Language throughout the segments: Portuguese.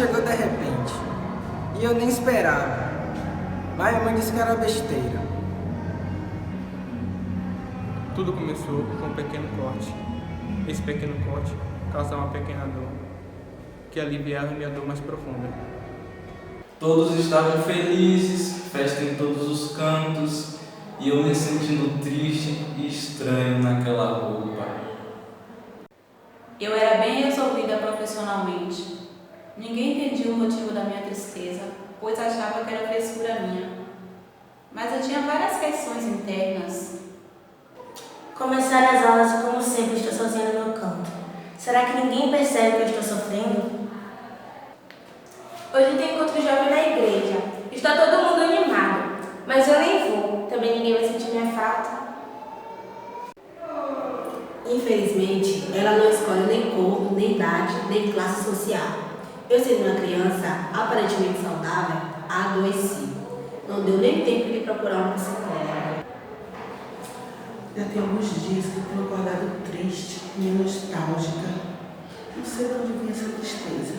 chegou de repente, e eu nem esperava. Mas a mãe disse que era besteira. Tudo começou com um pequeno corte. Esse pequeno corte causava uma pequena dor, que aliviava minha dor mais profunda. Todos estavam felizes, festa em todos os cantos, e eu me sentindo triste e estranho naquela roupa. Eu era bem resolvida profissionalmente. Ninguém entendia o motivo da minha tristeza, pois achava que era frescura minha. Mas eu tinha várias questões internas. Começaram as aulas e, como sempre, estou sozinha no meu canto. Será que ninguém percebe que eu estou sofrendo? Hoje tem encontro jovem na igreja. Está todo mundo animado, mas eu nem vou. Também ninguém vai sentir minha falta. Infelizmente, ela não escolhe nem cor, nem idade, nem classe social. Eu, sendo uma criança aparentemente saudável, adoeci. Não deu nem tempo de procurar um psicólogo. Já tem alguns dias que eu tenho acordado triste e nostálgica. Não sei de onde vinha essa tristeza.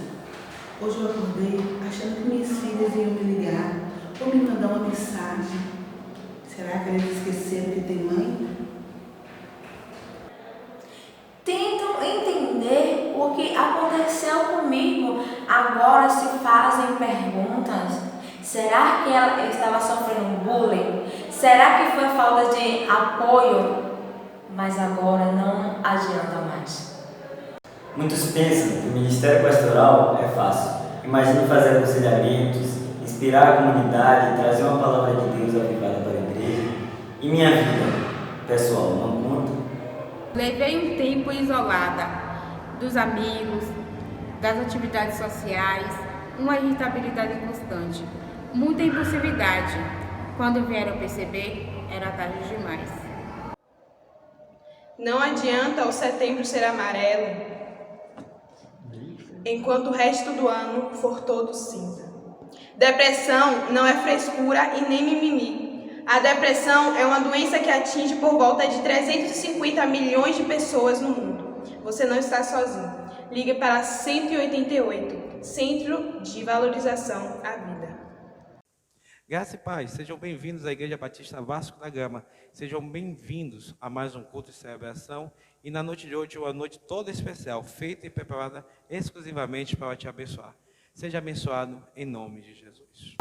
Hoje eu acordei achando que minhas filhas iam me ligar ou me mandar uma mensagem. Será que eles esqueceram que tem mãe? Tentam entender o que aconteceu comigo. Agora se fazem perguntas. Será que ela estava sofrendo bullying? Será que foi falta de apoio? Mas agora não adianta mais. Muitos pensam que o ministério pastoral é fácil. Imagine fazer aconselhamentos, inspirar a comunidade, trazer uma palavra de Deus avivada para a igreja. E minha vida, pessoal, não conta? Levei um tempo isolada dos amigos, das atividades sociais, uma irritabilidade constante, muita impulsividade. Quando vieram perceber, era tarde demais. Não adianta o setembro ser amarelo, enquanto o resto do ano for todo cinza. Depressão não é frescura e nem mimimi. A depressão é uma doença que atinge por volta de 350 milhões de pessoas no mundo. Você não está sozinho. Ligue para 188, Centro de Valorização à Vida. Graça e paz, sejam bem-vindos à Igreja Batista Vasco da Gama. Sejam bem-vindos a mais um culto de celebração. E na noite de hoje, uma noite toda especial, feita e preparada exclusivamente para te abençoar. Seja abençoado em nome de Jesus.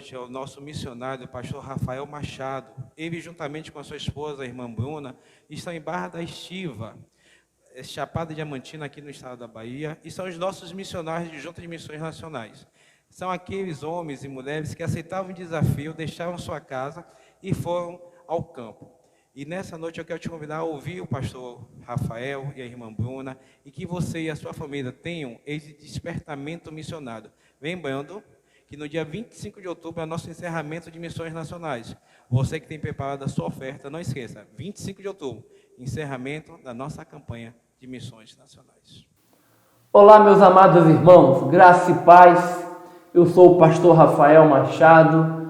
noite ao nosso missionário, o pastor Rafael Machado. Ele, juntamente com a sua esposa, a irmã Bruna, estão em Barra da Estiva, Chapada Diamantina, aqui no estado da Bahia, e são os nossos missionários de Junta de Missões Nacionais. São aqueles homens e mulheres que aceitavam o desafio, deixaram sua casa e foram ao campo. E nessa noite eu quero te convidar a ouvir o pastor Rafael e a irmã Bruna, e que você e a sua família tenham esse despertamento missionário. Lembrando que no dia 25 de outubro é o nosso encerramento de missões nacionais. Você que tem preparado a sua oferta, não esqueça, 25 de outubro, encerramento da nossa campanha de missões nacionais. Olá, meus amados irmãos, graça e paz. Eu sou o pastor Rafael Machado,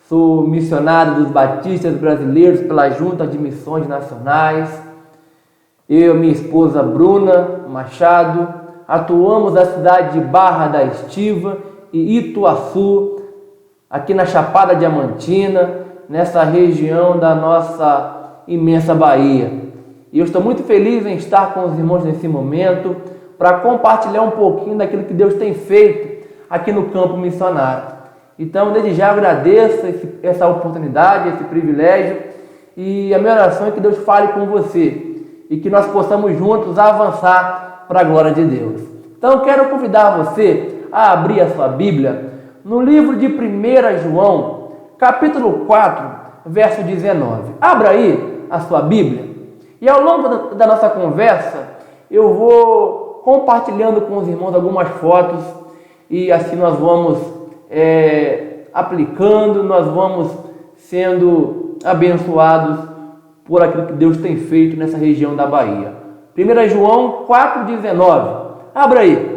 sou missionário dos batistas brasileiros pela Junta de Missões Nacionais. Eu e minha esposa Bruna Machado atuamos na cidade de Barra da Estiva e Ituaçu, aqui na Chapada Diamantina, nessa região da nossa imensa Bahia. E eu estou muito feliz em estar com os irmãos nesse momento para compartilhar um pouquinho daquilo que Deus tem feito aqui no campo missionário. Então, desde já agradeço essa oportunidade, esse privilégio, e a minha oração é que Deus fale com você e que nós possamos juntos avançar para a glória de Deus. Então, eu quero convidar você a abrir a sua Bíblia no livro de 1 João, capítulo 4, verso 19. Abra aí a sua Bíblia e ao longo da nossa conversa eu vou compartilhando com os irmãos algumas fotos e assim nós vamos aplicando, nós vamos sendo abençoados por aquilo que Deus tem feito nessa região da Bahia. 1 João 4,19. Abra aí.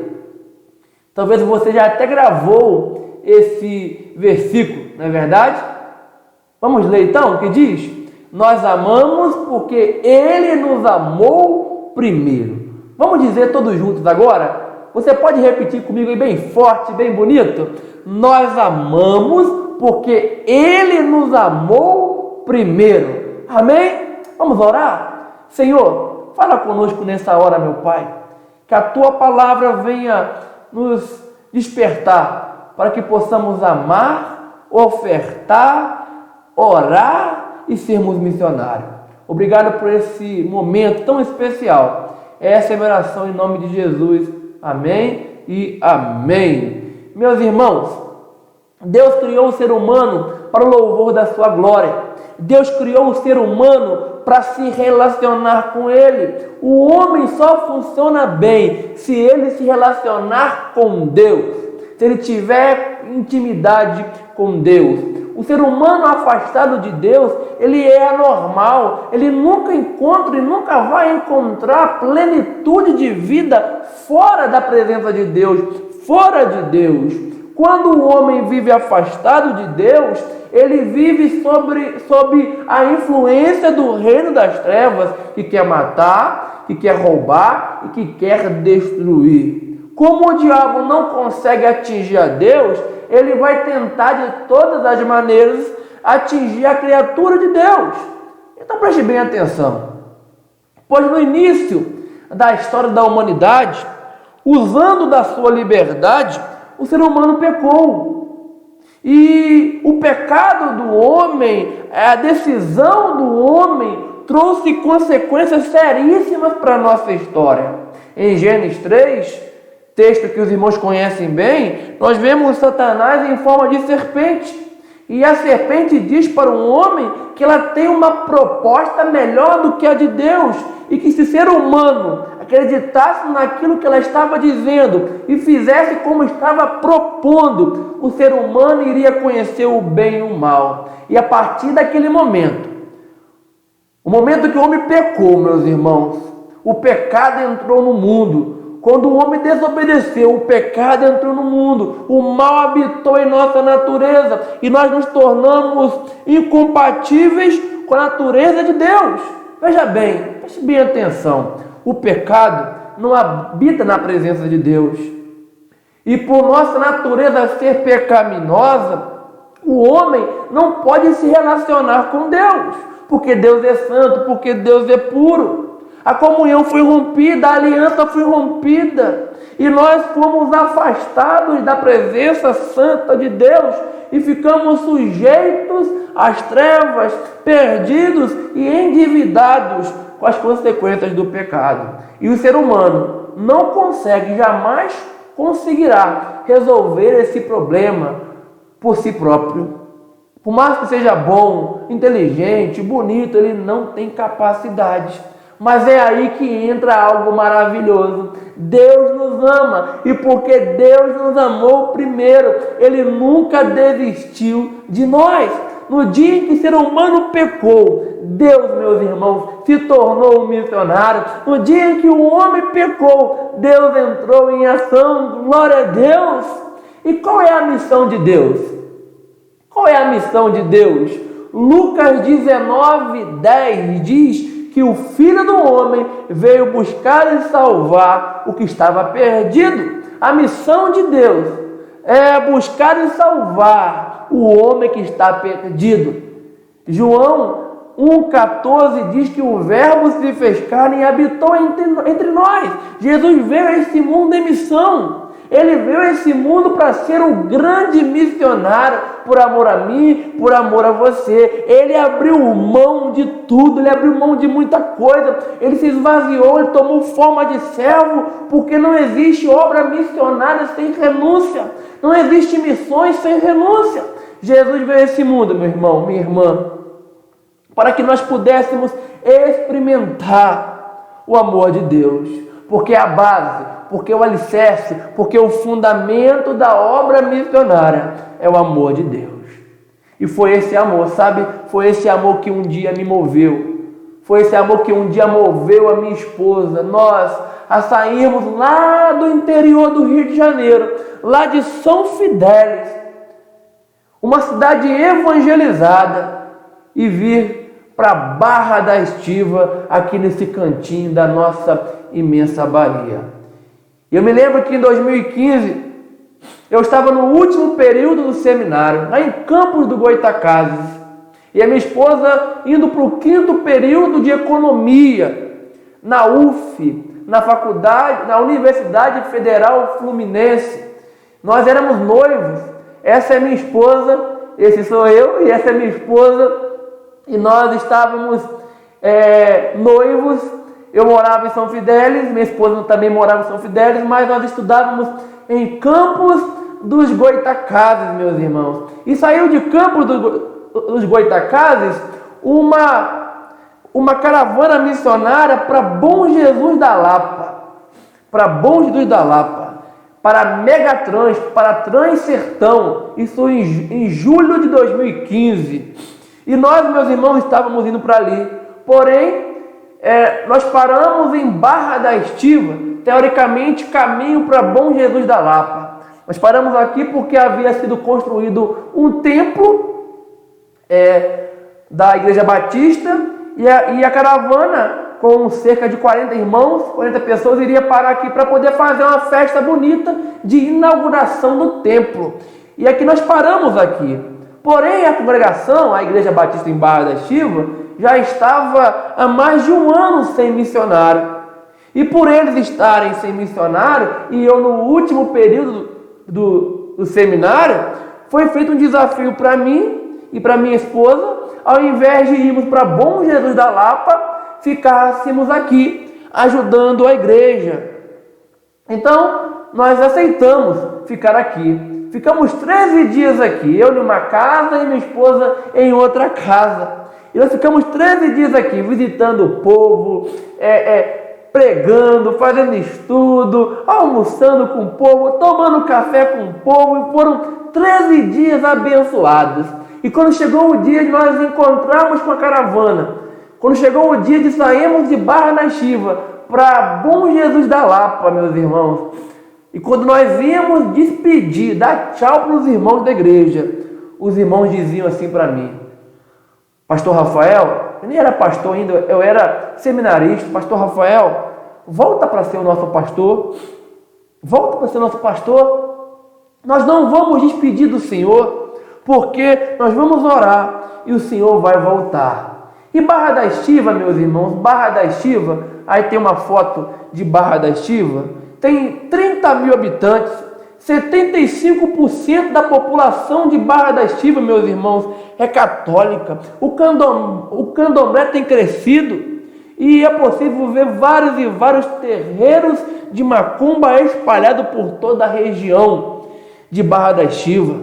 Talvez você já até gravou esse versículo, não é verdade? Vamos ler então o que diz? Nós amamos porque Ele nos amou primeiro. Vamos dizer todos juntos agora? Você pode repetir comigo aí bem forte, bem bonito? Nós amamos porque Ele nos amou primeiro. Amém? Vamos orar? Senhor, fala conosco nessa hora, meu Pai. Que a Tua palavra venha nos despertar para que possamos amar, ofertar, orar e sermos missionários. Obrigado por esse momento tão especial. Essa é a minha oração em nome de Jesus. Amém e amém. Meus irmãos, Deus criou o ser humano para o louvor da sua glória. Deus criou o ser humano para se relacionar com Ele. O homem só funciona bem se ele se relacionar com Deus, se ele tiver intimidade com Deus. O ser humano afastado de Deus, ele é anormal, ele nunca encontra e nunca vai encontrar plenitude de vida fora da presença de Deus, fora de Deus. Quando o homem vive afastado de Deus, ele vive sob a influência do reino das trevas, que quer matar, que quer roubar e que quer destruir. Como o diabo não consegue atingir a Deus, ele vai tentar de todas as maneiras atingir a criatura de Deus. Então preste bem atenção. Pois no início da história da humanidade, usando da sua liberdade, o ser humano pecou. E o pecado do homem, a decisão do homem, trouxe consequências seríssimas para a nossa história. Em Gênesis 3, texto que os irmãos conhecem bem, nós vemos Satanás em forma de serpente. E a serpente diz para o homem que ela tem uma proposta melhor do que a de Deus. E que se o ser humano acreditasse naquilo que ela estava dizendo e fizesse como estava propondo, o ser humano iria conhecer o bem e o mal. E a partir daquele momento, o momento que o homem pecou, meus irmãos, o pecado entrou no mundo. Quando o homem desobedeceu, o pecado entrou no mundo, o mal habitou em nossa natureza e nós nos tornamos incompatíveis com a natureza de Deus. Veja bem, preste bem atenção, o pecado não habita na presença de Deus. E por nossa natureza ser pecaminosa, o homem não pode se relacionar com Deus, porque Deus é santo, porque Deus é puro. A comunhão foi rompida, a aliança foi rompida. E nós fomos afastados da presença santa de Deus e ficamos sujeitos às trevas, perdidos e endividados com as consequências do pecado. E o ser humano não consegue, jamais conseguirá resolver esse problema por si próprio. Por mais que seja bom, inteligente, bonito, ele não tem capacidade. Mas é aí que entra algo maravilhoso. Deus nos ama, e porque Deus nos amou primeiro, Ele nunca desistiu de nós. No dia em que o ser humano pecou, Deus, meus irmãos, se tornou um missionário. No dia em que o homem pecou, Deus entrou em ação. Glória a Deus! E qual é a missão de Deus? Qual é a missão de Deus? Lucas 19:10 diz que o Filho do Homem veio buscar e salvar o que estava perdido. A missão de Deus é buscar e salvar o homem que está perdido. João 1,14 diz que o Verbo se fez carne e habitou entre nós. Jesus veio a esse mundo em missão. Ele veio a esse mundo para ser um grande missionário, por amor a mim, por amor a você. Ele abriu mão de tudo, ele abriu mão de muita coisa. Ele se esvaziou, ele tomou forma de servo, porque não existe obra missionária sem renúncia. Não existe missões sem renúncia. Jesus veio a esse mundo, meu irmão, minha irmã, para que nós pudéssemos experimentar o amor de Deus. Porque a base, porque o alicerce, porque o fundamento da obra missionária é o amor de Deus. E foi esse amor, sabe? Foi esse amor que um dia me moveu. Foi esse amor que um dia moveu a minha esposa, nós, a sairmos lá do interior do Rio de Janeiro, lá de São Fidélis, uma cidade evangelizada, e vir para Barra da Estiva, aqui nesse cantinho da nossa imensa Bahia. Eu me lembro que em 2015, eu estava no último período do seminário, lá em Campos do Goitacazes, e a minha esposa indo para o 5º período de economia, na UF, na faculdade, na Universidade Federal Fluminense. Nós éramos noivos, essa é minha esposa, esse sou eu, e essa é minha esposa, e nós estávamos noivos. Eu morava em São Fidélis, minha esposa também morava em São Fidélis, mas nós estudávamos em Campos dos Goitacazes, meus irmãos. E saiu de Campos dos Goitacazes uma caravana missionária para Bom Jesus da Lapa, para Megatrans, para Transsertão, isso em julho de 2015. E nós, meus irmãos, estávamos indo para ali, porém, nós paramos em Barra da Estiva, teoricamente caminho para Bom Jesus da Lapa. Nós paramos aqui porque havia sido construído um templo da Igreja Batista, e a caravana, com cerca de 40 irmãos, 40 pessoas, iria parar aqui para poder fazer uma festa bonita de inauguração do templo. E aqui nós paramos aqui. Porém, a congregação, a Igreja Batista em Barra da Estiva, já estava há mais de um ano sem missionário. E por eles estarem sem missionário, e eu no último período do seminário, foi feito um desafio para mim e para minha esposa, ao invés de irmos para Bom Jesus da Lapa, ficássemos aqui, ajudando a igreja. Então, nós aceitamos ficar aqui. Ficamos 13 dias aqui, eu numa casa e minha esposa em outra casa. E nós ficamos 13 dias aqui, visitando o povo, pregando, fazendo estudo, almoçando com o povo, tomando café com o povo. E foram 13 dias abençoados. E quando chegou o dia de nós nos encontrarmos com a caravana, quando chegou o dia de sairmos de Barra da Estiva para Bom Jesus da Lapa, meus irmãos, e quando nós íamos despedir, dar tchau para os irmãos da igreja, os irmãos diziam assim para mim: Pastor Rafael, eu nem era pastor ainda, eu era seminarista. Pastor Rafael, volta para ser o nosso pastor. Volta para ser o nosso pastor. Nós não vamos despedir do Senhor, porque nós vamos orar e o Senhor vai voltar. E Barra da Estiva, meus irmãos, Barra da Estiva aí tem uma foto de Barra da Estiva, tem 30 mil habitantes, 75% da população de Barra da Estiva, meus irmãos, é católica. O candomblé tem crescido e é possível ver vários e vários terreiros de macumba espalhados por toda a região de Barra da Estiva.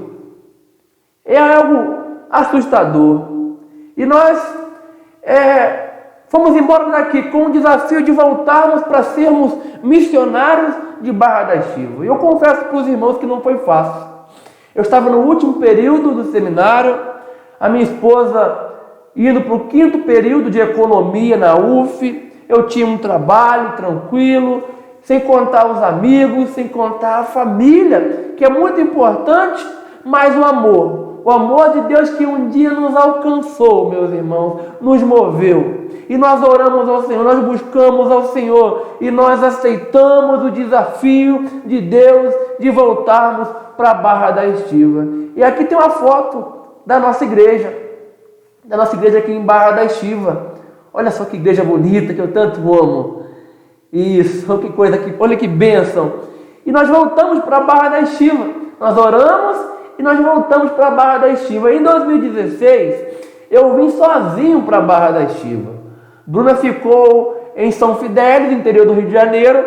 É algo assustador. E nós fomos embora daqui com o desafio de voltarmos para sermos missionários de Barra da Estiva. E eu confesso para os irmãos que não foi fácil. Eu estava no último período do seminário, a minha esposa indo para o 5º período de economia na UF, eu tinha um trabalho tranquilo, sem contar os amigos, sem contar a família, que é muito importante, mas o amor de Deus que um dia nos alcançou, meus irmãos, nos moveu. E nós oramos ao Senhor, nós buscamos ao Senhor e nós aceitamos o desafio de Deus de voltarmos para a Barra da Estiva. E aqui tem uma foto da nossa igreja aqui em Barra da Estiva. Olha só que igreja bonita que eu tanto amo. Isso, que coisa, olha que bênção. E nós voltamos para a Barra da Estiva. Nós oramos e nós voltamos para a Barra da Estiva. Em 2016, eu vim sozinho para a Barra da Estiva. Bruna ficou em São Fidélis, interior do Rio de Janeiro,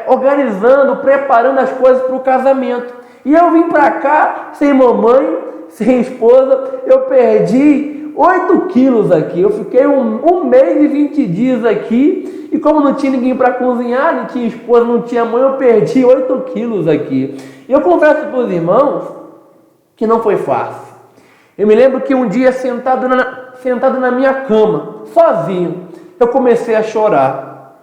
organizando, preparando as coisas para o casamento. E eu vim para cá sem mamãe, sem esposa. Eu perdi 8 quilos aqui. Eu fiquei um mês e 20 dias aqui. E como não tinha ninguém para cozinhar, não tinha esposa, não tinha mãe, eu perdi 8 quilos aqui. E eu confesso para os irmãos que não foi fácil. Eu me lembro que um dia, sentado na minha cama, sozinho, eu comecei a chorar.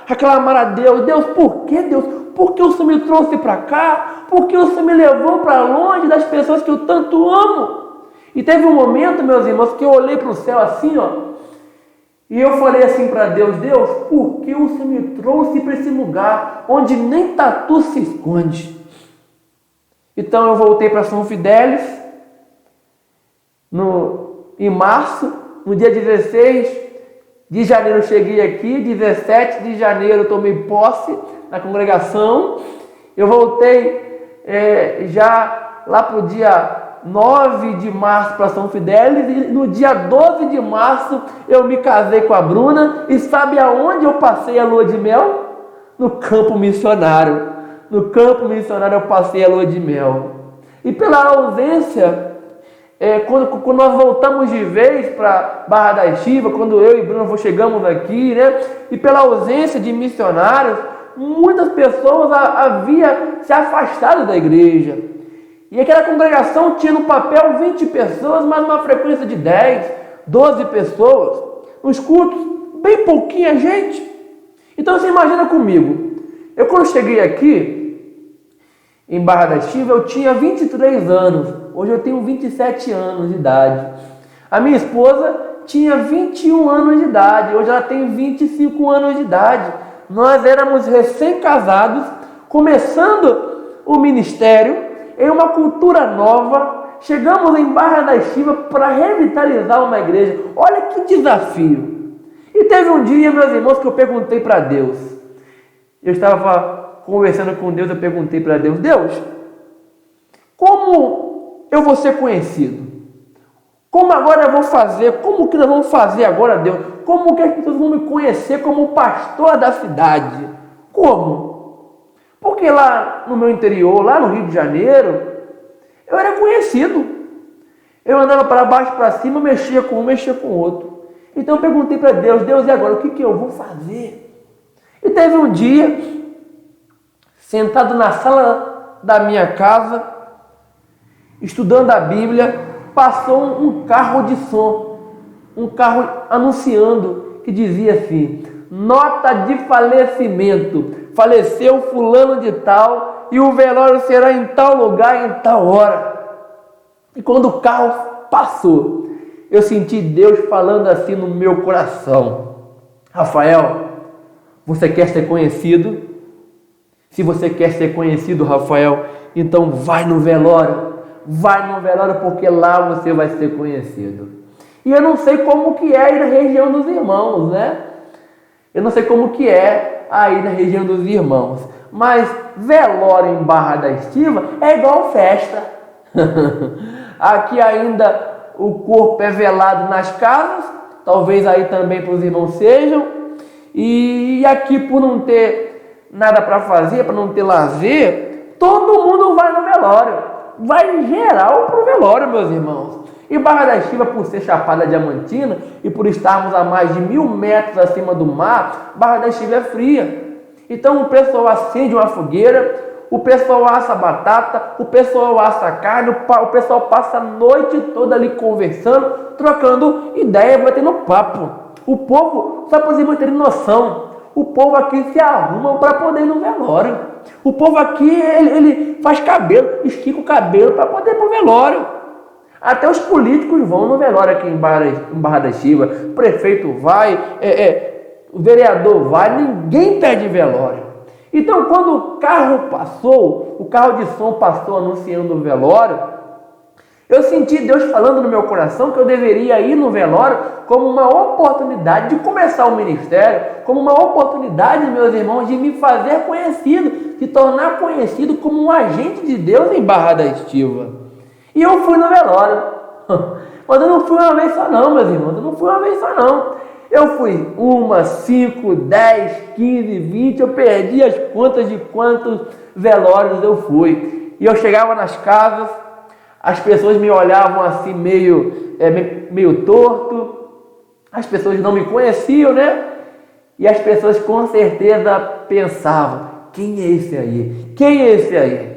Reclamar a Deus. Deus, por que Deus? Por que o Senhor me trouxe para cá? Por que o Senhor me levou para longe das pessoas que eu tanto amo? E teve um momento, meus irmãos, que eu olhei para o céu assim, e eu falei assim para Deus, Deus, por que o Senhor me trouxe para esse lugar onde nem tatu se esconde? Então eu voltei para São Fidélis, em março, no dia 16 de janeiro eu cheguei aqui, 17 de janeiro eu tomei posse na congregação. Eu voltei já lá para o dia 9 de março para São Fidélis e no dia 12 de março eu me casei com a Bruna. E sabe aonde eu passei a lua de mel? No campo missionário. No campo missionário eu passei a lua de mel. E pela ausência, quando nós voltamos de vez para Barra da Estiva, quando eu e Bruno chegamos aqui, e pela ausência de missionários, muitas pessoas haviam se afastado da igreja. E aquela congregação tinha no papel 20 pessoas, mas uma frequência de 10, 12 pessoas. Nos cultos, bem pouquinha gente. Então você imagina comigo, eu quando cheguei aqui, em Barra da Estiva, eu tinha 23 anos. Hoje eu tenho 27 anos de idade. A minha esposa tinha 21 anos de idade. Hoje ela tem 25 anos de idade. Nós éramos recém-casados, começando o ministério, em uma cultura nova. Chegamos em Barra da Estiva para revitalizar uma igreja. Olha que desafio. E teve um dia, meus irmãos, que eu perguntei para Deus. Eu estava conversando com Deus, eu perguntei para Deus, Deus, como eu vou ser conhecido? Como agora eu vou fazer? Como que nós vamos fazer agora, Deus? Como que as pessoas vão me conhecer como pastor da cidade? Como? Porque lá no meu interior, lá no Rio de Janeiro, eu era conhecido. Eu andava para baixo, para cima, mexia com um, mexia com o outro. Então eu perguntei para Deus, Deus, e agora? O que eu vou fazer? E teve um dia, sentado na sala da minha casa, estudando a Bíblia, passou um carro de som, um carro anunciando, que dizia assim, nota de falecimento, faleceu fulano de tal, e o velório será em tal lugar, em tal hora. E quando o carro passou, eu senti Deus falando assim no meu coração, Rafael, você quer ser conhecido? Se você quer ser conhecido, Rafael, então vai no velório, porque lá você vai ser conhecido. E eu não sei como que é aí na região dos irmãos, né? Eu não sei como que é aí na região dos irmãos. Mas velório em Barra da Estiva é igual festa. Aqui ainda o corpo é velado nas casas, talvez aí também para os irmãos sejam. E aqui, por não ter nada para fazer, para não ter lazer, todo mundo vai no velório. Vai em geral para o velório, meus irmãos. E Barra da Estiva, por ser Chapada Diamantina e por estarmos a mais de 1000 metros acima do mar, Barra da Estiva é fria. Então o pessoal acende uma fogueira, o pessoal assa batata, o pessoal assa carne, o pessoal passa a noite toda ali conversando, trocando ideia, batendo papo. O povo, só para os irmãos terem noção, o povo aqui se arruma para poder ir no velório. O povo aqui, ele faz cabelo, estica o cabelo para poder ir para o velório. Até os políticos vão no velório aqui em Barra da Estiva. O prefeito vai, o vereador vai, ninguém pede velório. Então, quando o carro passou, o carro de som passou anunciando o velório, eu senti Deus falando no meu coração que eu deveria ir no velório como uma oportunidade de começar o ministério, como uma oportunidade, meus irmãos, de me fazer conhecido, de tornar conhecido como um agente de Deus em Barra da Estiva. E eu fui no velório. Mas eu não fui uma vez só não, meus irmãos. Eu não fui uma vez só não. Eu fui 1, 5, 10, 15, 20. Eu perdi as contas de quantos velórios eu fui. E eu chegava nas casas, as pessoas me olhavam assim meio torto. As pessoas não me conheciam, né? E as pessoas com certeza pensavam: quem é esse aí? Quem é esse aí?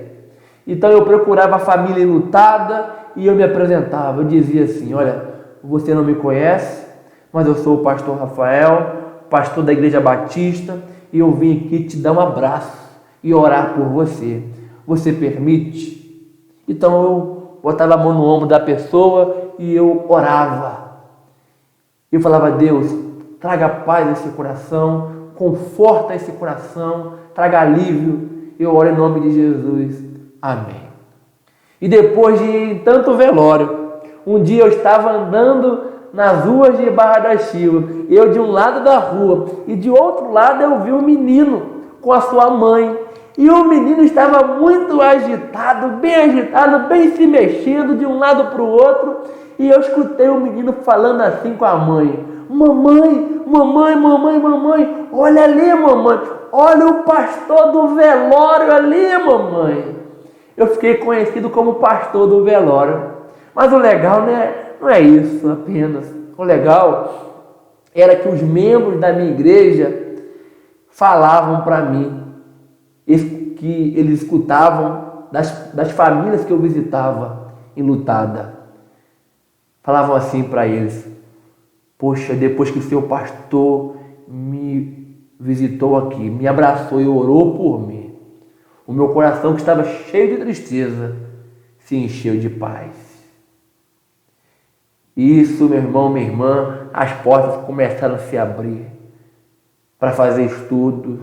Então eu procurava a família enlutada e eu me apresentava. Eu dizia assim: olha, você não me conhece, mas eu sou o pastor Rafael, pastor da Igreja Batista, e eu vim aqui te dar um abraço e orar por você. Você permite? Então eu botava a mão no ombro da pessoa e eu orava. Eu falava: Deus, traga paz a esse coração, conforta esse coração, traga alívio. Eu oro em nome de Jesus. Amém. E depois de tanto velório, um dia eu estava andando nas ruas de Barra da Estiva. Eu de um lado da rua e de outro lado eu vi um menino com a sua mãe. E o menino estava muito agitado, bem se mexendo de um lado para o outro. E eu escutei o menino falando assim com a mãe: mamãe, mamãe, mamãe, mamãe, olha ali, mamãe, olha o pastor do velório ali, mamãe. Eu fiquei conhecido como pastor do velório. Mas o legal, né, não é isso apenas. O legal era que os membros da minha igreja falavam para mim, que eles escutavam das famílias que eu visitava enlutada. Falavam assim para eles: poxa, depois que o seu pastor me visitou aqui, me abraçou e orou por mim, o meu coração, que estava cheio de tristeza, se encheu de paz. Isso, meu irmão, minha irmã, as portas começaram a se abrir para fazer estudo,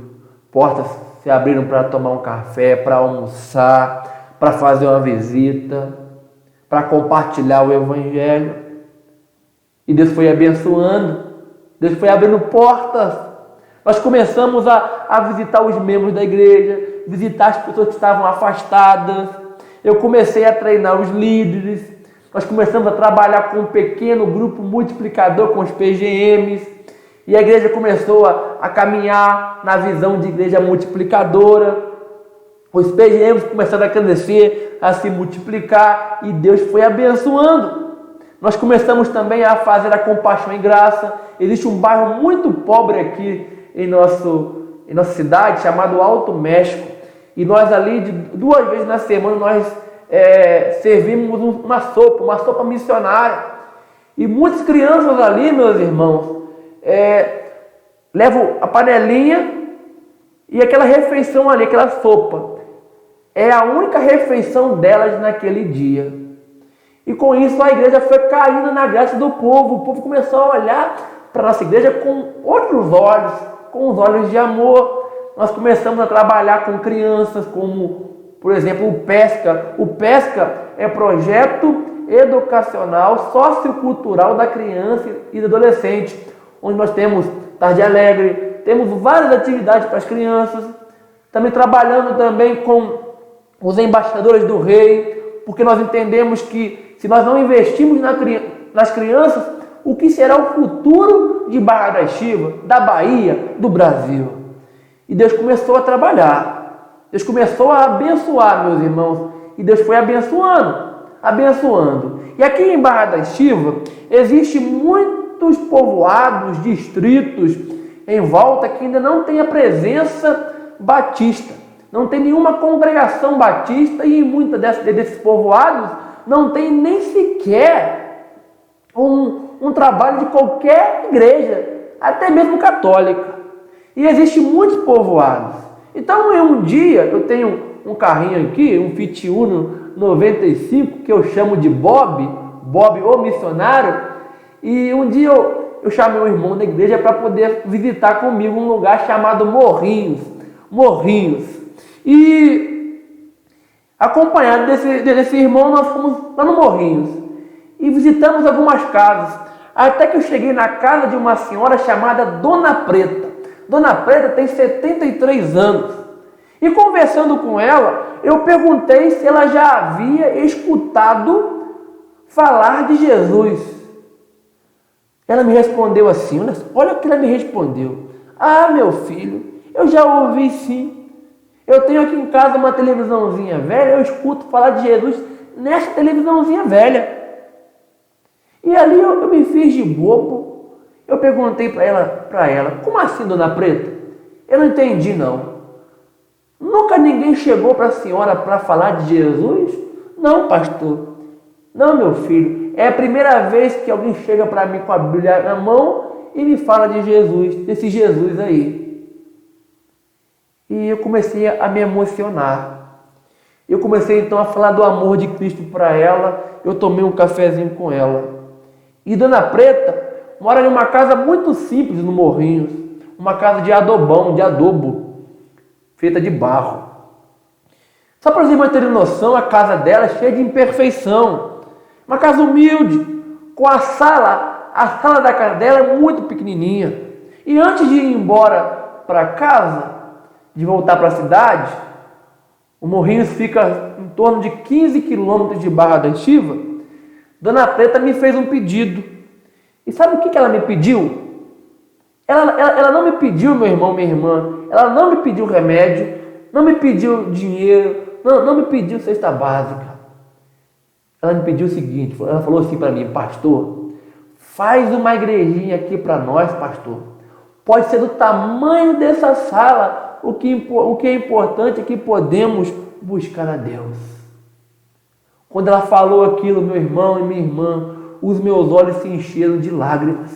portas se abriram para tomar um café, para almoçar, para fazer uma visita, para compartilhar o Evangelho. E Deus foi abençoando, Deus foi abrindo portas. Nós começamos a visitar os membros da igreja, visitar as pessoas que estavam afastadas. Eu comecei a treinar os líderes. Nós começamos a trabalhar com um pequeno grupo multiplicador, com os PGMs. E a igreja começou a caminhar na visão de igreja multiplicadora. Os PGMs começaram a crescer, a se multiplicar, e Deus foi abençoando. Nós começamos também a fazer a Compaixão em Graça. Existe um bairro muito pobre aqui em nossa cidade, chamado Alto México. E nós ali, 2 vezes na semana, nós servimos uma sopa missionária. E muitas crianças ali, meus irmãos, levam a panelinha e aquela refeição ali, aquela sopa, é a única refeição delas naquele dia. E com isso a igreja foi caindo na graça do povo. O povo começou a olhar para a nossa igreja com outros olhos, com os olhos de amor. Nós começamos a trabalhar com crianças, como, por exemplo, o PESCA. O PESCA é Projeto educacional, sociocultural da criança e do adolescente, onde nós temos Tarde Alegre, temos várias atividades para as crianças, também trabalhando também com os embaixadores do rei, porque nós entendemos que se nós não investirmos nas crianças, o que será o futuro de Barra da Estiva, da Bahia, do Brasil? E Deus começou a trabalhar, Deus começou a abençoar, meus irmãos, e Deus foi abençoando. E aqui em Barra da Estiva, existem muitos povoados, distritos em volta que ainda não tem a presença batista, não tem nenhuma congregação batista, e em muitos desses povoados não tem nem sequer um trabalho de qualquer igreja, até mesmo católica. E existem muitos povoados. Então, um dia, eu tenho um carrinho aqui, um Fiat Uno 95, que eu chamo de Bob o missionário, e um dia eu chamei um irmão da igreja para poder visitar comigo um lugar chamado Morrinhos. E acompanhado desse irmão, nós fomos lá no Morrinhos e visitamos algumas casas, até que eu cheguei na casa de uma senhora chamada Dona Preta. Dona Preta tem 73 anos. E conversando com ela, eu perguntei se ela já havia escutado falar de Jesus. Ela me respondeu assim, olha o que ela me respondeu. Ah, meu filho, eu já ouvi sim. Eu tenho aqui em casa uma televisãozinha velha, eu escuto falar de Jesus nessa televisãozinha velha. E ali eu me fiz de bobo. Eu perguntei para ela, como assim, Dona Preta? Eu não entendi, não. Nunca ninguém chegou para a senhora para falar de Jesus? Não, pastor. Não, meu filho. É a primeira vez que alguém chega para mim com a Bíblia na mão e me fala de Jesus, desse Jesus aí. E eu comecei a me emocionar. Eu comecei então a falar do amor de Cristo para ela. Eu tomei um cafezinho com ela. E Dona Preta mora em uma casa muito simples no Morrinhos. Uma casa de adobo, feita de barro. Só para os irmãos terem noção, a casa dela é cheia de imperfeição. Uma casa humilde, com a sala da casa dela é muito pequenininha. E antes de ir embora para casa, de voltar para a cidade, o Morrinhos fica em torno de 15 quilômetros de Barra da Estiva. Dona Preta me fez um pedido. E sabe o que ela me pediu? Ela não me pediu, meu irmão, minha irmã, ela não me pediu remédio, não me pediu dinheiro, não me pediu cesta básica. Ela me pediu o seguinte, ela falou assim para mim, pastor, faz uma igrejinha aqui para nós, pastor. Pode ser do tamanho dessa sala, o que é importante é que podemos buscar a Deus. Quando ela falou aquilo, meu irmão e minha irmã, os meus olhos se encheram de lágrimas.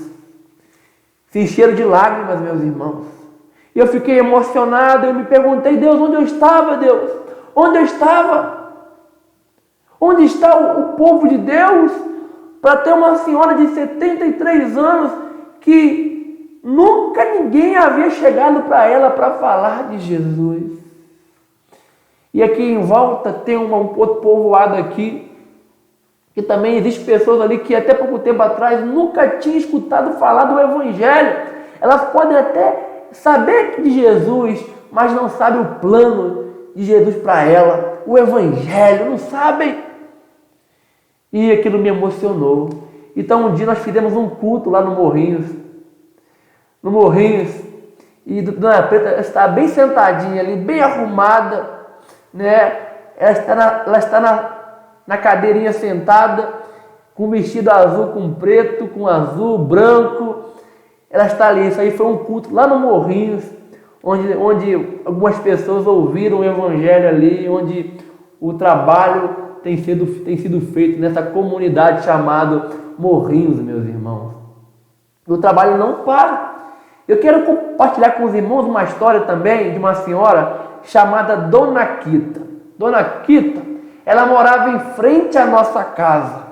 Se encheram de lágrimas, meus irmãos. E eu fiquei emocionado, eu me perguntei, Deus, onde eu estava, Deus? Onde eu estava? Onde está o povo de Deus para ter uma senhora de 73 anos que nunca ninguém havia chegado para ela para falar de Jesus? E aqui em volta tem um outro povoado aqui, que também existem pessoas ali que até pouco tempo atrás nunca tinham escutado falar do Evangelho. Elas podem até saber de Jesus, mas não sabem o plano de Jesus para ela, o Evangelho, não sabem. E aquilo me emocionou. Então um dia nós fizemos um culto lá no Morrinhos. E Dona Preta está bem sentadinha ali, bem arrumada, né? Ela está na cadeirinha sentada, com vestido azul, com preto, com azul, branco. Ela está ali. Isso aí foi um culto lá no Morrinhos, onde algumas pessoas ouviram o Evangelho ali, onde o trabalho tem sido feito nessa comunidade chamada Morrinhos, meus irmãos. O trabalho não para. Eu quero compartilhar com os irmãos uma história também de uma senhora chamada Dona Quita. Dona Quita, ela morava em frente à nossa casa.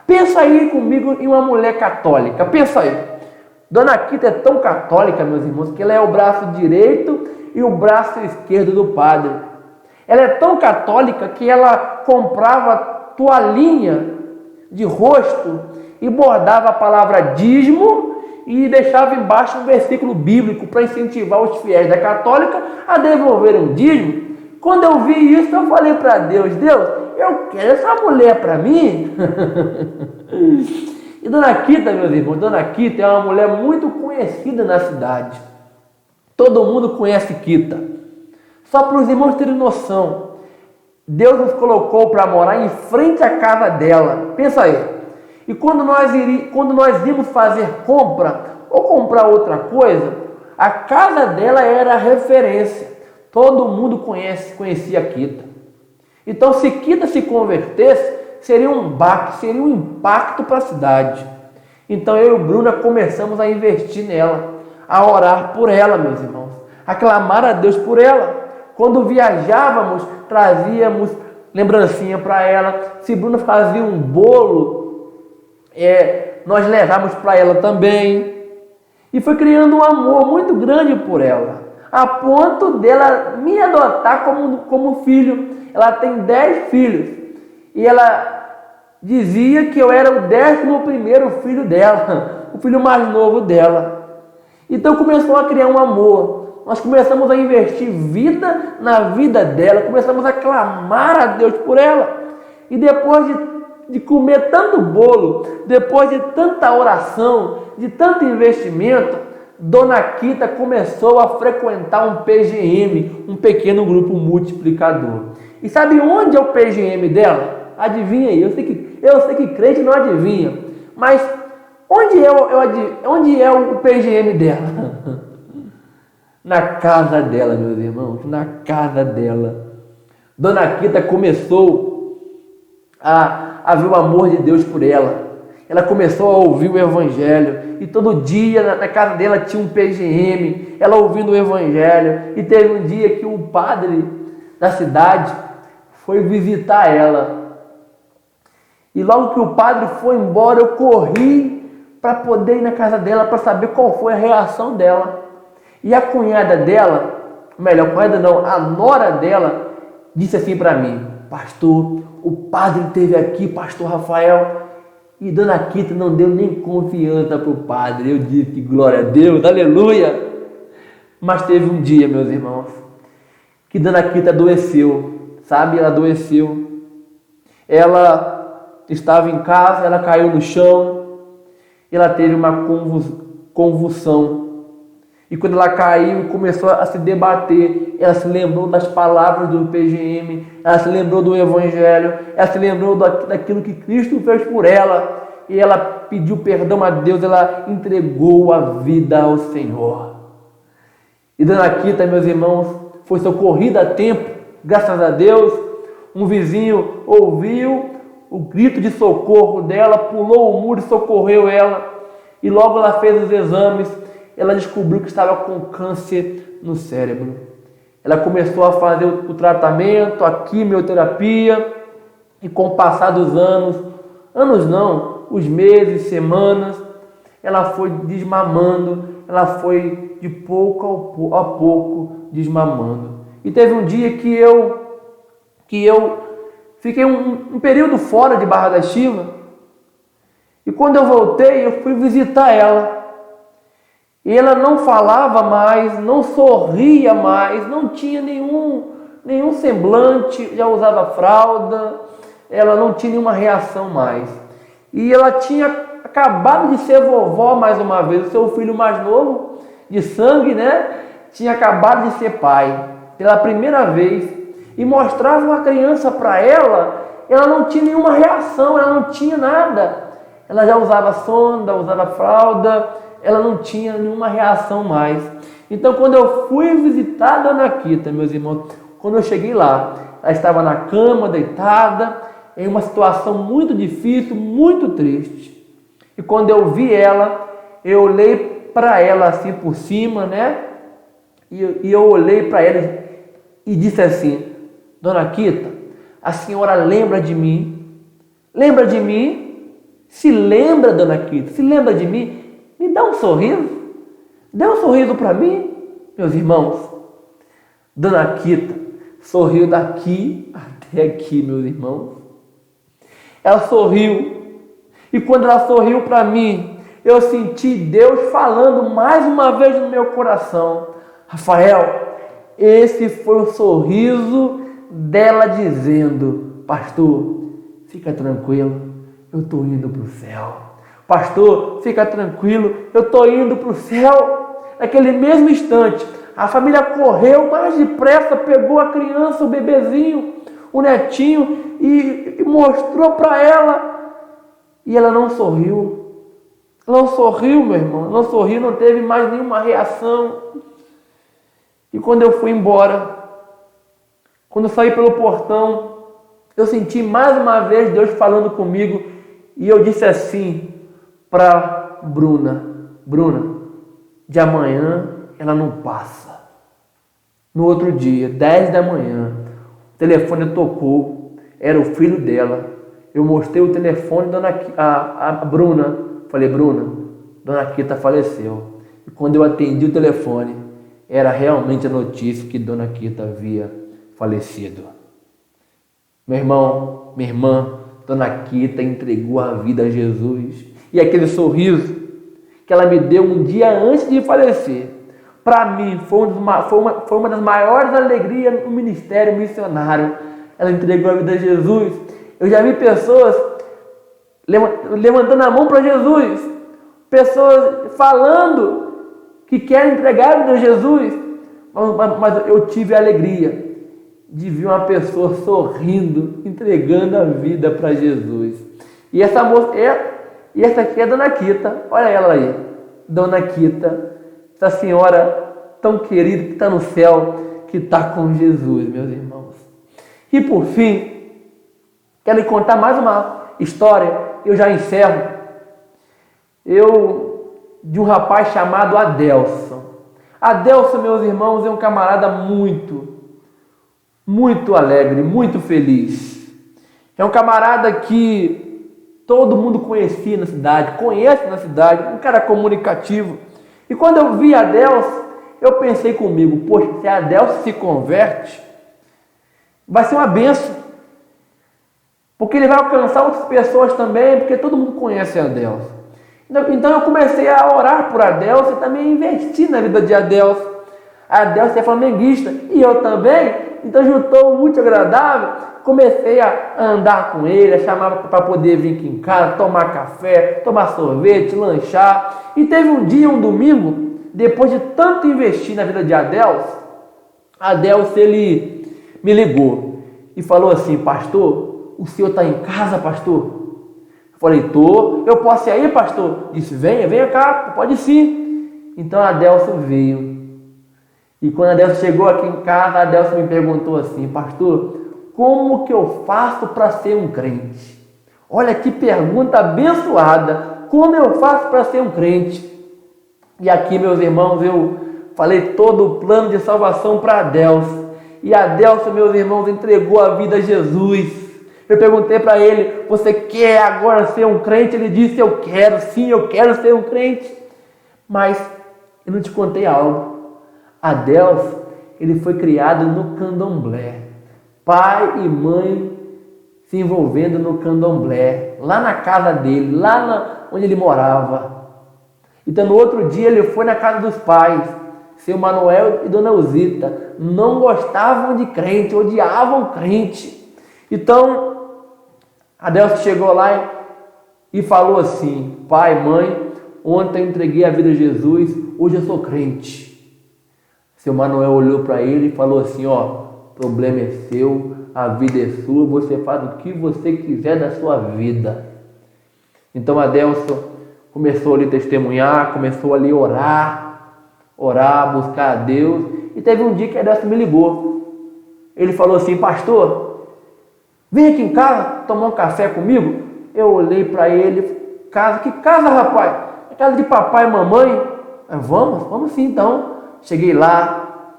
Pensa aí comigo em uma mulher católica. Pensa aí. Dona Quita é tão católica, meus irmãos, que ela é o braço direito e o braço esquerdo do padre. Ela é tão católica que ela comprava toalhinha de rosto e bordava a palavra dízimo e deixava embaixo um versículo bíblico para incentivar os fiéis da católica a devolver um dízimo. Quando eu vi isso, eu falei para Deus, eu quero essa mulher para mim. E Dona Quita, meus irmãos, Dona Quita é uma mulher muito conhecida na cidade. Todo mundo conhece Quita. Só para os irmãos terem noção, Deus nos colocou para morar em frente à casa dela. Pensa aí. E quando nós íamos fazer compra ou comprar outra coisa, a casa dela era a referência. Todo mundo conhecia a Quita. Então, se Quita se convertesse, seria um baque, seria um impacto para a cidade. Então, eu e Bruna começamos a investir nela, a orar por ela, meus irmãos, a clamar a Deus por ela. Quando viajávamos, trazíamos lembrancinha para ela. Se Bruna fazia um bolo, nós levávamos para ela também. E foi criando um amor muito grande por ela, a ponto dela me adotar como filho. Ela tem 10 filhos. E ela dizia que eu era o 11º filho dela, o filho mais novo dela. Então começou a criar um amor. Nós começamos a investir vida na vida dela, começamos a clamar a Deus por ela. E depois de comer tanto bolo, depois de tanta oração, de tanto investimento, Dona Quita começou a frequentar um PGM, um pequeno grupo multiplicador. E sabe onde é o PGM dela? Adivinha aí, eu sei que crente não adivinha, mas onde é o PGM dela? Na casa dela, meus irmãos, na casa dela. Dona Quita começou a ver o amor de Deus por ela. Ela começou a ouvir o Evangelho. E todo dia na casa dela tinha um PGM. Ela ouvindo o Evangelho. E teve um dia que o padre da cidade foi visitar ela. E logo que o padre foi embora, eu corri para poder ir na casa dela para saber qual foi a reação dela. E a cunhada dela, a nora dela, disse assim para mim: pastor, o padre esteve aqui, pastor Rafael, e Dona Quita não deu nem confiança para o padre. Eu disse: glória a Deus, aleluia. Mas teve um dia, meus irmãos, que Dona Quita adoeceu, sabe? Ela adoeceu. Ela estava em casa, ela caiu no chão, ela teve uma convulsão. E quando ela caiu e começou a se debater, ela se lembrou das palavras do PGM, ela se lembrou do Evangelho, ela se lembrou daquilo que Cristo fez por ela, e ela pediu perdão a Deus, ela entregou a vida ao Senhor. E Dona Quita, meus irmãos, foi socorrida a tempo, graças a Deus. Um vizinho ouviu o grito de socorro dela, pulou o muro e socorreu ela, e logo ela fez os exames. Ela descobriu que estava com câncer no cérebro. Ela começou a fazer o tratamento, a quimioterapia, e com o passar dos os meses, semanas, ela foi desmamando, ela foi de pouco a pouco desmamando. E teve um dia que eu fiquei um período fora de Barra da Estiva, e quando eu voltei, eu fui visitar ela. E ela não falava mais, não sorria mais, não tinha nenhum semblante, já usava fralda, ela não tinha nenhuma reação mais. E ela tinha acabado de ser vovó mais uma vez, o seu filho mais novo, de sangue, né? Tinha acabado de ser pai, pela primeira vez. E mostrava uma criança para ela, ela não tinha nenhuma reação, ela não tinha nada. Ela já usava sonda, usava fralda, ela não tinha nenhuma reação mais. Então, quando eu fui visitar a Dona Quita, meus irmãos, quando eu cheguei lá, ela estava na cama, deitada, em uma situação muito difícil, muito triste. E quando eu vi ela, eu olhei para ela assim por cima, né? E eu olhei para ela e disse assim: Dona Quita, a senhora lembra de mim? Lembra de mim? Se lembra, Dona Quita? Se lembra de mim? Me dá um sorriso. Dê um sorriso para mim, meus irmãos. Dona Quita sorriu daqui até aqui, meus irmãos. Ela sorriu E quando ela sorriu para mim, eu senti Deus falando mais uma vez no meu coração: Rafael, esse foi o sorriso dela dizendo: pastor, fica tranquilo, eu estou indo para o céu. Pastor, fica tranquilo, eu estou indo para o céu. Naquele mesmo instante, a família correu mais depressa, pegou a criança, o bebezinho, o netinho, e mostrou para ela. E ela não sorriu. Não sorriu, meu irmão. Não sorriu, não teve mais nenhuma reação. E quando eu fui embora, quando eu saí pelo portão, eu senti mais uma vez Deus falando comigo. E eu disse assim para Bruna: Bruna, de amanhã ela não passa. No outro dia, 10 da manhã, o telefone tocou. Era o filho dela. Eu mostrei o telefone a Bruna. Falei: Bruna, Dona Quita faleceu. E quando eu atendi o telefone, era realmente a notícia que Dona Quita havia falecido. Meu irmão, minha irmã, Dona Quita entregou a vida a Jesus. E aquele sorriso que ela me deu um dia antes de falecer, para mim foi uma das maiores alegrias no ministério missionário. Ela entregou a vida a Jesus. Eu já vi pessoas levantando a mão para Jesus, pessoas falando que querem entregar a vida a Jesus, mas eu tive a alegria de ver uma pessoa sorrindo, entregando a vida para Jesus. E essa moça, e essa aqui é a Dona Quita, olha ela aí, Dona Quita, essa senhora tão querida que está no céu, que está com Jesus, meus irmãos. E por fim, quero lhe contar mais uma história, eu já encerro. De um rapaz chamado Adelson. Adelson, meus irmãos, é um camarada muito alegre, muito feliz. É um camarada que todo mundo conhecia na cidade, conhece na cidade, um cara comunicativo. E quando eu vi Adelson, eu pensei comigo: poxa, se Adelson se converte, vai ser uma bênção. Porque ele vai alcançar outras pessoas também, porque todo mundo conhece Adelson. Então eu comecei a orar por Adelson e também investir na vida de Adelson. Adelson é flamenguista e eu também, então juntou o útil ao agradável. Comecei a andar com ele, a chamar para poder vir aqui em casa, tomar café, tomar sorvete, lanchar. E teve um dia, um domingo, depois de tanto investir na vida de Adelson, ele me ligou e falou assim: pastor, o senhor está em casa, pastor? Eu falei: tô. Eu posso ir aí, pastor? Disse: venha cá, pode sim. Então Adelson veio. E quando Adelson chegou aqui em casa, Adelson me perguntou assim: pastor, como que eu faço para ser um crente? Olha que pergunta abençoada. Como eu faço para ser um crente? E aqui, meus irmãos, eu falei todo o plano de salvação para Adelson. E Adelson, meus irmãos, entregou a vida a Jesus. Eu perguntei para ele: você quer agora ser um crente? Ele disse: eu quero, sim, eu quero ser um crente. Mas eu não te contei algo. Adelson, ele foi criado no candomblé. Pai e mãe se envolvendo no candomblé, lá na casa dele, onde ele morava. Então no outro dia ele foi na casa dos pais. Seu Manuel e Dona Uzita não gostavam de crente, odiavam crente. Então Adelson chegou lá e falou assim: pai, mãe, ontem eu entreguei a vida a Jesus, hoje eu sou crente. Seu Manuel olhou para ele e falou assim: ó, o problema é seu, a vida é sua, você faz o que você quiser da sua vida. Então Adelson começou ali a testemunhar, começou ali a orar, buscar a Deus. E teve um dia que Adelson me ligou. Ele falou assim: pastor, vem aqui em casa tomar um café comigo. Eu olhei para ele: casa? Que casa, rapaz? É casa de papai e mamãe. Vamos sim então. Cheguei lá,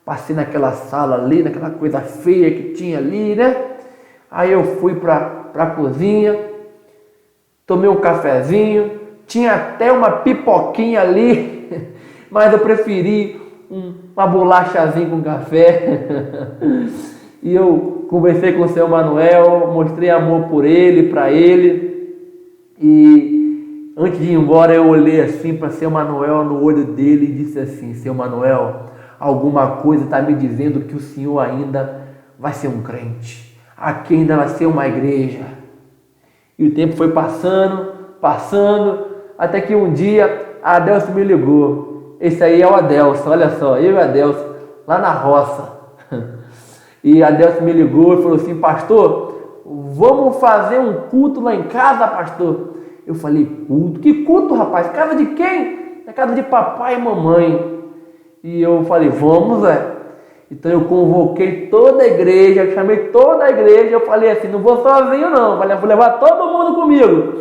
passei naquela sala ali, naquela coisa feia que tinha ali, né? Aí eu fui para a cozinha, tomei um cafezinho, tinha até uma pipoquinha ali, mas eu preferi uma bolachazinha com café. E eu conversei com o seu Manuel, mostrei amor por ele, para ele. E antes de ir embora, eu olhei assim para seu Manuel no olho dele e disse assim: seu Manuel, alguma coisa está me dizendo que o senhor ainda vai ser um crente. Aqui ainda vai ser uma igreja. E o tempo foi passando, até que um dia a Adelso me ligou. Esse aí é o Adelso, olha só, eu e a Adelso, lá na roça. E a Adelso me ligou e falou assim: pastor, vamos fazer um culto lá em casa, pastor? Eu falei: culto? Que culto, rapaz? Casa de quem? É casa de papai e mamãe. E eu falei: vamos, Então eu convoquei toda a igreja, chamei toda a igreja, eu falei assim: não vou sozinho não, vou levar todo mundo comigo.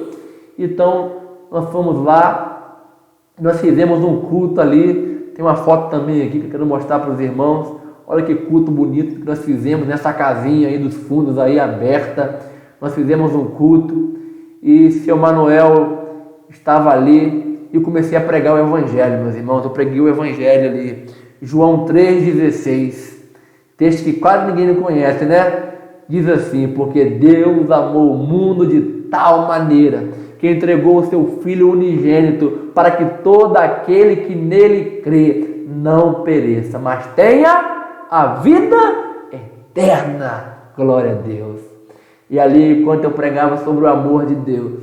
Então nós fomos lá, nós fizemos um culto ali, tem uma foto também aqui que eu quero mostrar para os irmãos. Olha que culto bonito que nós fizemos nessa casinha aí dos fundos aí aberta. Nós fizemos um culto e seu Manuel estava ali e eu comecei a pregar o evangelho, meus irmãos. Eu preguei o evangelho ali, João 3,16, texto que quase ninguém conhece, né? Diz assim: porque Deus amou o mundo de tal maneira que entregou o seu Filho unigênito para que todo aquele que nele crê não pereça, mas tenha a vida eterna. Glória a Deus. E ali, enquanto eu pregava sobre o amor de Deus,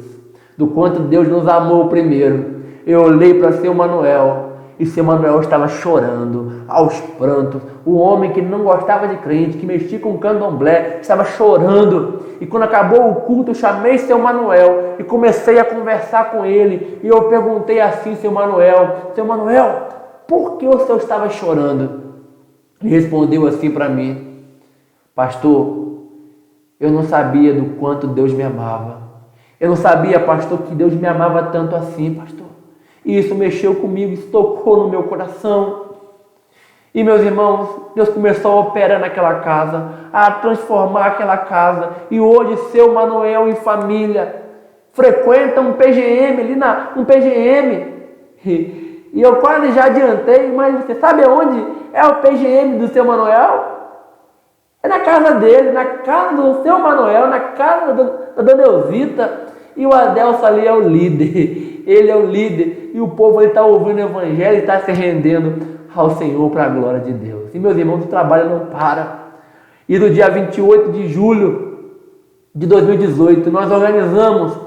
do quanto Deus nos amou primeiro, eu olhei para seu Manuel, e seu Manuel estava chorando, aos prantos. O homem que não gostava de crente, que mexia com candomblé, estava chorando. E quando acabou o culto, eu chamei seu Manuel e comecei a conversar com ele. E eu perguntei assim: seu Manuel, por que o senhor estava chorando? Ele respondeu assim para mim: pastor, eu não sabia do quanto Deus me amava. Eu não sabia, pastor, que Deus me amava tanto assim, pastor. E isso mexeu comigo, isso tocou no meu coração. E meus irmãos, Deus começou a operar naquela casa, a transformar aquela casa. E hoje seu Manuel e família frequentam um PGM ali um PGM. E eu quase já adiantei, mas você sabe aonde é o PGM do seu Manuel? É na casa dele, na casa do seu Manuel, na casa da dona Elzita. E o Adelso ali é o líder. Ele é o líder. E o povo está ouvindo o evangelho e está se rendendo ao Senhor para a glória de Deus. E meus irmãos, o trabalho não para. E no dia 28 de julho de 2018, nós organizamos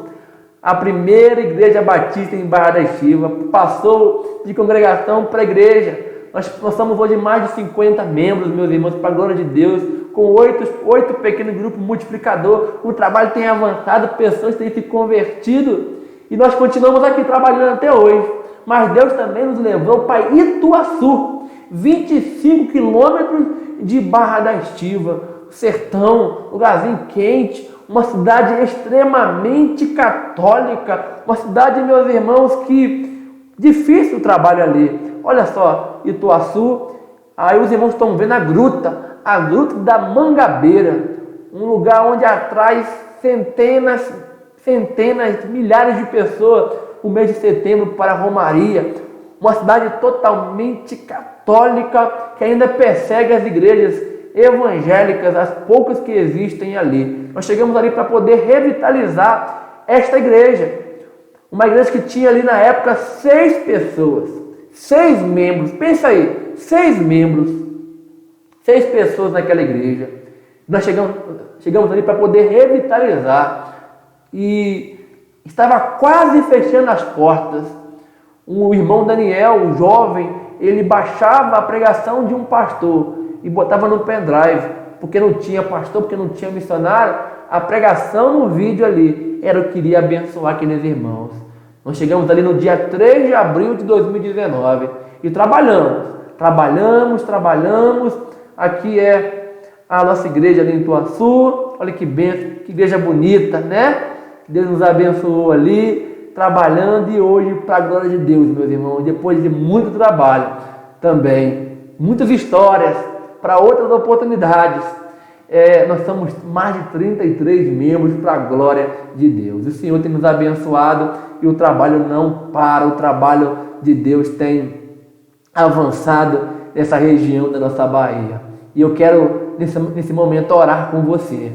a primeira igreja batista em Barra da Estiva. Passou de congregação para igreja. Nós somos hoje mais de 50 membros, meus irmãos, para a glória de Deus, com 8 pequenos grupos multiplicador. O trabalho tem avançado, pessoas têm se convertido e nós continuamos aqui trabalhando até hoje. Mas Deus também nos levou para Ituaçu, 25 quilômetros de Barra da Estiva, sertão, lugarzinho quente, uma cidade extremamente católica, uma cidade, meus irmãos, que difícil o trabalho ali. Olha só, Ituaçu, aí os irmãos estão vendo a gruta da Mangabeira, um lugar onde atrai centenas, milhares de pessoas no mês de setembro para a Romaria, uma cidade totalmente católica que ainda persegue as igrejas evangélicas, as poucas que existem ali. Nós chegamos ali para poder revitalizar esta igreja, uma igreja que tinha ali na época 6 pessoas, 6 membros, pensa aí, 6 membros, 6 pessoas naquela igreja. Nós chegamos ali para poder revitalizar e estava quase fechando as portas. O irmão Daniel, o jovem, ele baixava a pregação de um pastor e botava no pendrive, porque não tinha pastor, porque não tinha missionário. A pregação no vídeo ali era o que iria abençoar aqueles irmãos. Nós chegamos ali no dia 3 de abril de 2019 e trabalhamos. Aqui é a nossa igreja ali em Ituaçu. Olha que bênção, que igreja bonita, né? Deus nos abençoou ali, trabalhando, e hoje, para a glória de Deus, meus irmãos, depois de muito trabalho também, muitas histórias, para outras oportunidades, nós somos mais de 33 membros para a glória de Deus. O Senhor tem nos abençoado e o trabalho não para, o trabalho de Deus tem avançado nessa região da nossa Bahia. E eu quero, nesse momento, orar com você.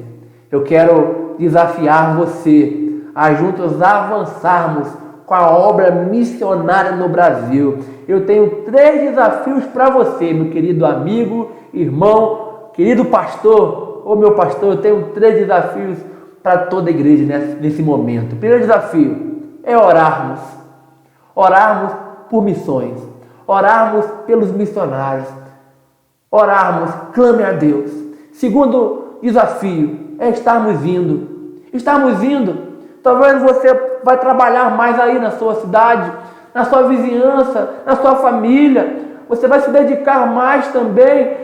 Eu quero desafiar você a juntos avançarmos com a obra missionária no Brasil. Eu tenho 3 desafios para você, meu querido amigo, irmão, querido pastor. Ô meu pastor, eu tenho 3 desafios para toda a igreja nesse momento. O primeiro desafio é orarmos. Orarmos por missões. Orarmos pelos missionários. Orarmos, clame a Deus. Segundo desafio é estarmos indo. Estarmos indo. Talvez você vai trabalhar mais aí na sua cidade, na sua vizinhança, na sua família. Você vai se dedicar mais também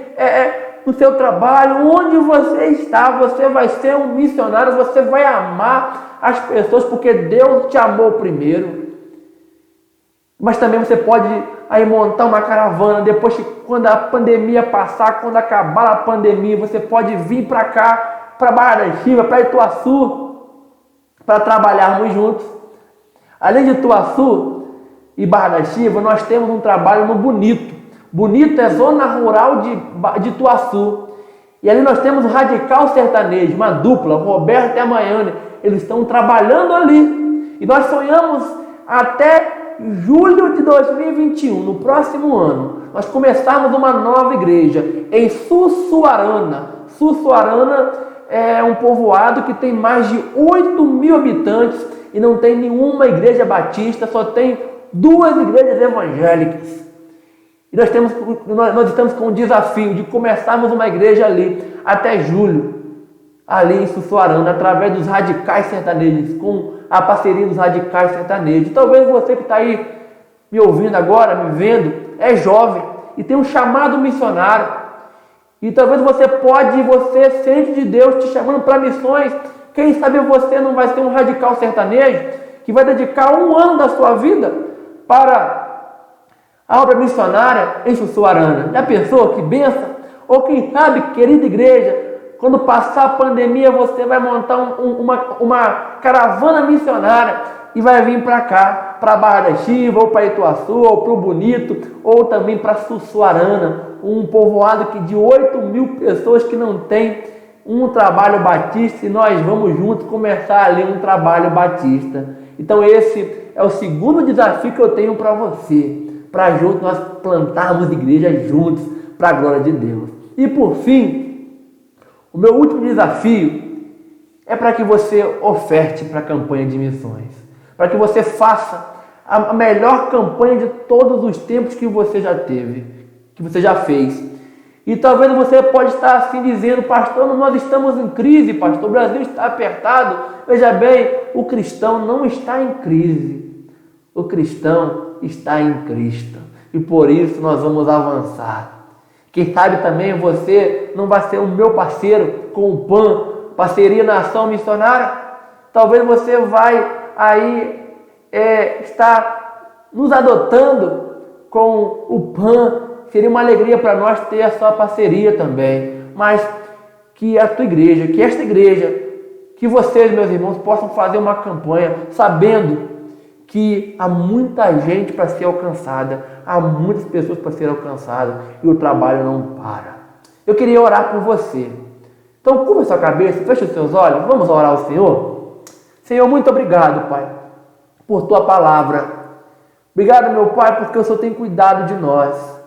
no seu trabalho. Onde você está, você vai ser um missionário. Você vai amar as pessoas porque Deus te amou primeiro. Mas também você pode aí montar uma caravana. Depois, quando a pandemia passar, quando acabar a pandemia, você pode vir para cá, para Barra da Chiva, para Ituaçu, para trabalharmos juntos. Além de Ituaçu e Barra da Chiva, nós temos um trabalho no Bonito. Bonito é zona rural de Ituaçu. E ali nós temos o Radical Sertanejo, uma dupla, o Roberto e a Maiane. Eles estão trabalhando ali. E nós sonhamos até julho de 2021, no próximo ano, nós começarmos uma nova igreja em Sussuarana. Sussuarana é um povoado que tem mais de 8.000 habitantes e não tem nenhuma igreja batista, só tem 2 igrejas evangélicas. E nós estamos com o desafio de começarmos uma igreja ali até julho, ali em Sussuarana, através dos Radicais Sertanejos, com a parceria dos Radicais Sertanejos. Talvez você que está aí me ouvindo agora, me vendo, é jovem e tem um chamado missionário. E talvez você sente de Deus te chamando para missões. Quem sabe você não vai ser um radical sertanejo que vai dedicar 1 ano da sua vida para a obra missionária em Sussuarana. Já pensou que bênção? Ou quem sabe, querida igreja, quando passar a pandemia, você vai montar uma caravana missionária e vai vir para cá, para Barra da Chiva, ou para Ituaçu, ou para o Bonito, ou também para Sussuarana, um povoado de 8.000 pessoas que não tem um trabalho batista, e nós vamos juntos começar ali um trabalho batista. Então esse é o segundo desafio que eu tenho para você, para juntos nós plantarmos igrejas juntos, para a glória de Deus. E por fim, o meu último desafio é para que você oferte para a campanha de missões, para que você faça a melhor campanha de todos os tempos que você já teve, que você já fez. E talvez você pode estar assim dizendo: pastor, nós estamos em crise, pastor, o Brasil está apertado. Veja bem, o cristão não está em crise, o cristão está em Cristo, e por isso nós vamos avançar. Quem sabe também você não vai ser o meu parceiro com o PAN, parceria na ação missionária. Talvez você vai aí estar nos adotando com o PAN. Seria uma alegria para nós ter a sua parceria também. Mas que a tua igreja, que esta igreja, que vocês, meus irmãos, possam fazer uma campanha sabendo que há muita gente para ser alcançada, há muitas pessoas para ser alcançadas e o trabalho não para. Eu queria orar por você. Então, curva a sua cabeça, feche os seus olhos, vamos orar ao Senhor. Senhor, muito obrigado, Pai, por Tua palavra. Obrigado, meu Pai, porque o Senhor tem cuidado de nós,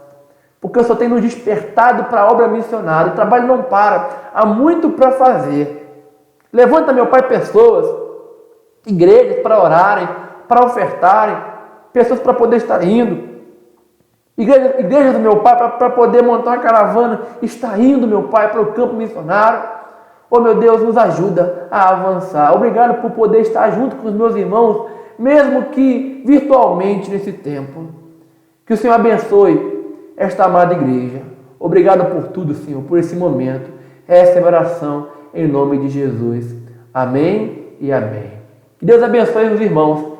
porque o Senhor tem nos despertado para a obra missionária. O trabalho não para, há muito para fazer. Levanta, meu Pai, pessoas, igrejas para orarem, para ofertarem, pessoas para poder estar indo, igreja do meu Pai para poder montar uma caravana, estar indo, meu Pai, para o campo missionário. Oh, meu Deus, nos ajuda a avançar. Obrigado por poder estar junto com os meus irmãos, mesmo que virtualmente nesse tempo. Que o Senhor abençoe esta amada igreja. Obrigado por tudo, Senhor, por esse momento. Essa é a minha oração em nome de Jesus. Amém e amém. Que Deus abençoe os irmãos.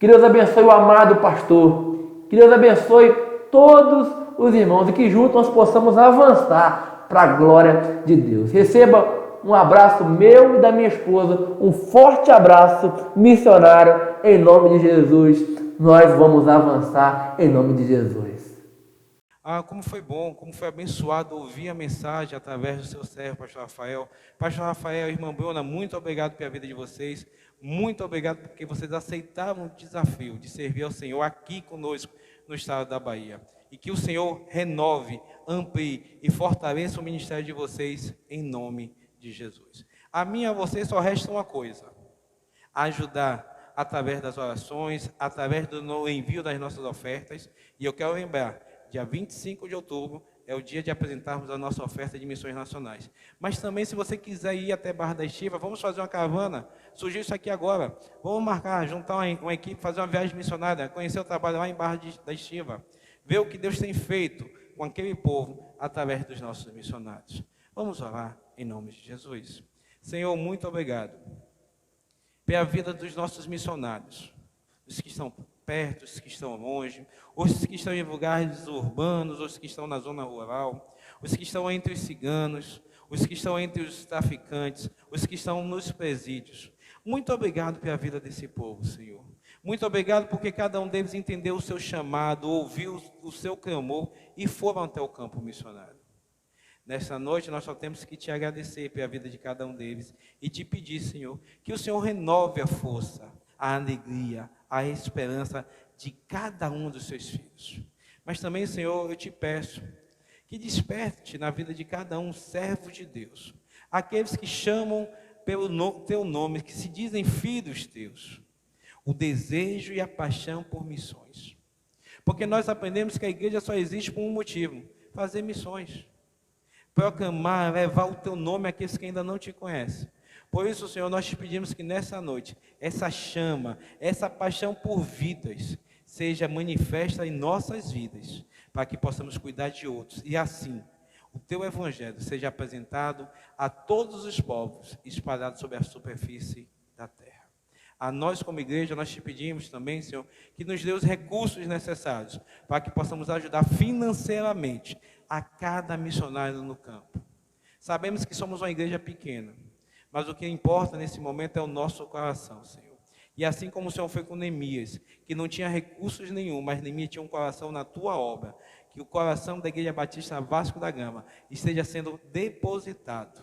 Que Deus abençoe o amado pastor. Que Deus abençoe todos os irmãos e que juntos nós possamos avançar para a glória de Deus. Receba um abraço meu e da minha esposa, um forte abraço missionário em nome de Jesus. Nós vamos avançar em nome de Jesus. Como foi bom, como foi abençoado ouvir a mensagem através do seu servo, pastor Rafael. Pastor Rafael, irmã Bruna, muito obrigado pela vida de vocês. muito obrigado porque vocês aceitaram o desafio de servir ao Senhor aqui conosco no estado da Bahia. E que o Senhor renove, amplie e fortaleça o ministério de vocês em nome de Jesus. A mim e a vocês só resta uma coisa: ajudar através das orações, através do envio das nossas ofertas. E eu quero lembrar, dia 25 de outubro é o dia de apresentarmos a nossa oferta de missões nacionais. Mas também, se você quiser ir até Barra da Estiva, vamos fazer uma caravana. Surgiu isso aqui agora. Vamos marcar, juntar uma equipe, fazer uma viagem missionária, conhecer o trabalho lá em Barra da Estiva, ver o que Deus tem feito com aquele povo através dos nossos missionários. Vamos orar em nome de Jesus. Senhor, muito obrigado pela vida dos nossos missionários, os que estão perto, os que estão longe, os que estão em lugares urbanos, os que estão na zona rural, os que estão entre os ciganos, os que estão entre os traficantes, os que estão nos presídios. Muito obrigado pela vida desse povo, Senhor. Muito obrigado porque cada um deles entendeu o seu chamado, ouviu o seu clamor e foram até o campo missionário. Nesta noite nós só temos que te agradecer pela vida de cada um deles e te pedir, Senhor, que o Senhor renove a força, a alegria, a esperança de cada um dos seus filhos. Mas também, Senhor, eu te peço que desperte na vida de cada um servo de Deus, aqueles que chamam pelo teu nome, que se dizem filhos teus, o desejo e a paixão por missões. Porque nós aprendemos que a igreja só existe por um motivo: fazer missões, proclamar, levar o teu nome àqueles que ainda não te conhecem. Por isso, Senhor, nós te pedimos que nessa noite, essa chama, essa paixão por vidas, seja manifesta em nossas vidas, para que possamos cuidar de outros. E assim, o teu evangelho seja apresentado a todos os povos espalhados sobre a superfície da terra. A nós, como igreja, nós te pedimos também, Senhor, que nos dê os recursos necessários, para que possamos ajudar financeiramente a cada missionário no campo. Sabemos que somos uma igreja pequena, mas o que importa nesse momento é o nosso coração, Senhor. E assim como o Senhor foi com Neemias, que não tinha recursos nenhum, mas Neemias tinha um coração na tua obra, que o coração da Igreja Batista Vasco da Gama esteja sendo depositado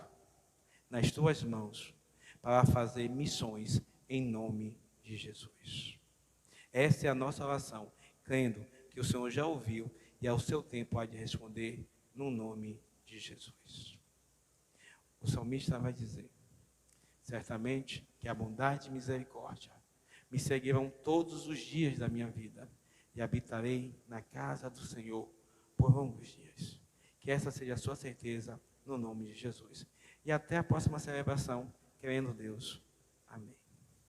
nas tuas mãos para fazer missões em nome de Jesus. Essa é a nossa oração, crendo que o Senhor já ouviu e ao seu tempo há de responder no nome de Jesus. O salmista vai dizer: certamente que a bondade e misericórdia me seguirão todos os dias da minha vida e habitarei na casa do Senhor por longos dias. Que essa seja a sua certeza no nome de Jesus. E até a próxima celebração, querendo Deus.